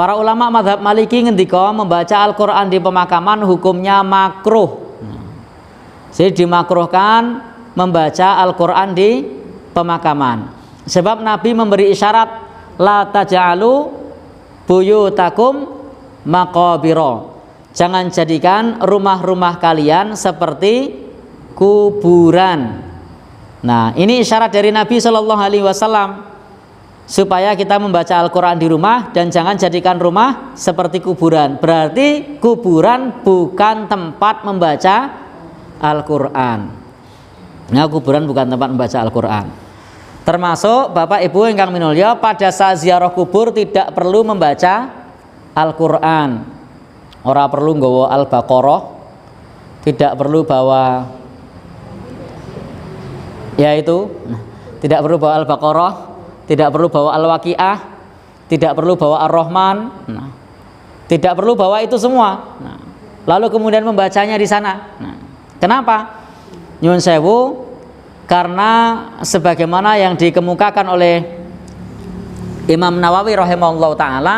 Para ulama mazhab Maliki ngendika membaca Al-Qur'an di pemakaman hukumnya makruh. Jadi dimakruhkan membaca Al-Qur'an di pemakaman. Sebab Nabi memberi isyarat la taj'alu buyutakum maqabira. Jangan jadikan rumah-rumah kalian seperti kuburan. Nah, ini isyarat dari Nabi Shallallahu Alaihi Wasallam supaya kita membaca Al-Quran di rumah dan jangan jadikan rumah seperti kuburan. Berarti kuburan bukan tempat membaca Al-Quran. Nah, kuburan bukan tempat membaca Al-Quran. Termasuk Bapak Ibu ingkang minulya, pada saat ziarah kubur tidak perlu membaca Al-Quran. Ora perlu nggawa Al-Baqarah, tidak perlu bawa yaitu tidak perlu bawa Al-Baqarah, tidak perlu bawa Al-Waqiah, tidak perlu bawa Ar-Rahman, tidak perlu bawa itu semua. Lalu kemudian membacanya di sana. Kenapa? Nyuwun sewu, karena sebagaimana yang dikemukakan oleh Imam Nawawi rahimahullah ta'ala,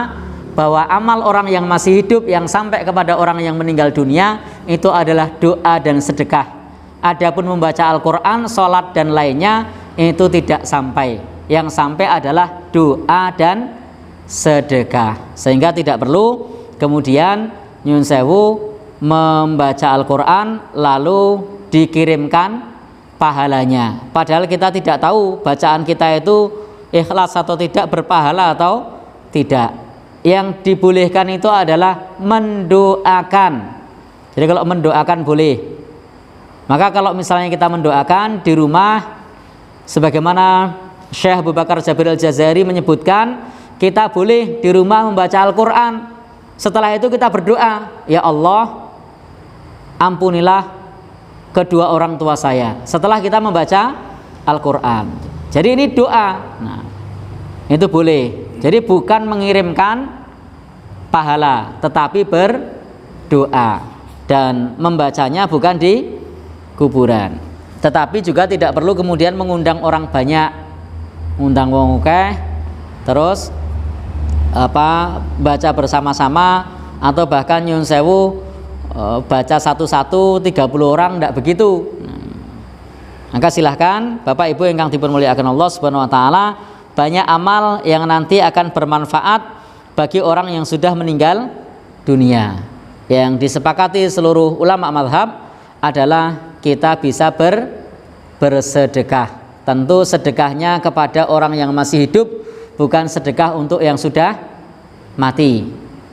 bahwa amal orang yang masih hidup yang sampai kepada orang yang meninggal dunia itu adalah doa dan sedekah. Adapun membaca Al-Quran, sholat dan lainnya itu tidak sampai. Yang sampai adalah doa dan sedekah. Sehingga tidak perlu kemudian nyun sewu membaca Al-Quran lalu dikirimkan pahalanya. Padahal kita tidak tahu bacaan kita itu ikhlas atau tidak, berpahala atau tidak. Yang dibolehkan itu adalah mendoakan. Jadi kalau mendoakan boleh. Maka kalau misalnya kita mendoakan di rumah, sebagaimana Syekh Abu Bakar Jabir Al-Jazari menyebutkan, kita boleh di rumah membaca Al-Quran. Setelah itu kita berdoa, ya Allah, ampunilah kedua orang tua saya. Setelah kita membaca Al-Quran. Jadi ini doa. Nah, itu boleh. Jadi bukan mengirimkan pahala, tetapi berdoa. Dan membacanya bukan di kuburan. Tetapi juga tidak perlu kemudian mengundang orang banyak, undang wong akeh, terus baca bersama-sama, atau bahkan nyun sewu baca satu-satu 30 orang, tidak begitu. Maka silahkan Bapak Ibu yang dipermuliakan Allah Subhanahu Wa Taala, banyak amal yang nanti akan bermanfaat bagi orang yang sudah meninggal dunia. Yang disepakati seluruh ulama mazhab adalah kita bisa bersedekah. Tentu sedekahnya kepada orang yang masih hidup, bukan sedekah untuk yang sudah mati.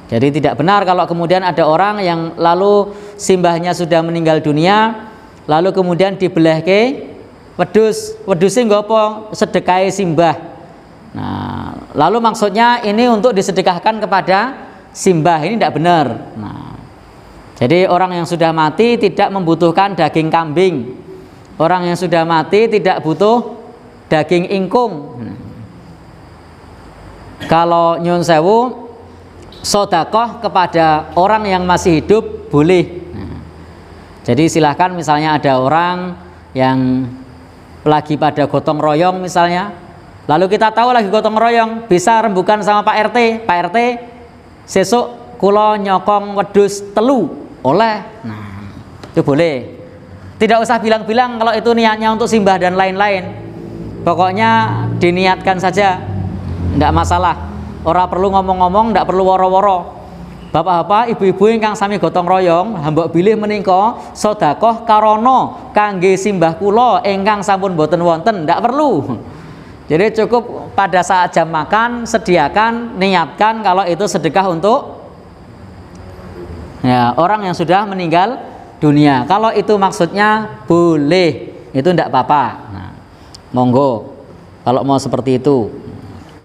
Jadi tidak benar kalau kemudian ada orang yang lalu simbahnya sudah meninggal dunia, lalu kemudian dibelehke wedhus nggopo sedekahe simbah. Nah, lalu maksudnya ini untuk disedekahkan kepada simbah, ini tidak benar. Nah, jadi orang yang sudah mati tidak membutuhkan daging kambing. Orang yang sudah mati tidak butuh daging ingkung. Kalau nyun sewu sodakoh kepada orang yang masih hidup boleh. Jadi silahkan misalnya ada orang yang lagi pada gotong royong misalnya, lalu kita tahu lagi gotong royong, bisa rembukan sama Pak RT. Pak RT, sesuk kulo nyokong wedhus telu, oleh. Nah, itu boleh. Tidak usah bilang-bilang kalau itu niatnya untuk simbah dan lain-lain. Pokoknya diniatkan saja, tidak masalah. Ora perlu ngomong-ngomong, tidak perlu woro-woro. Bapak-bapak, ibu-ibu ingkang sami gotong royong, hamba bilih menika sedekah karono kangge simbah kula ingkang sampun boten wonten, tidak perlu. Jadi cukup pada saat jam makan sediakan, niatkan kalau itu sedekah untuk ya orang yang sudah meninggal dunia. Kalau itu maksudnya boleh, itu tidak apa-apa. Nah, monggo kalau mau seperti itu.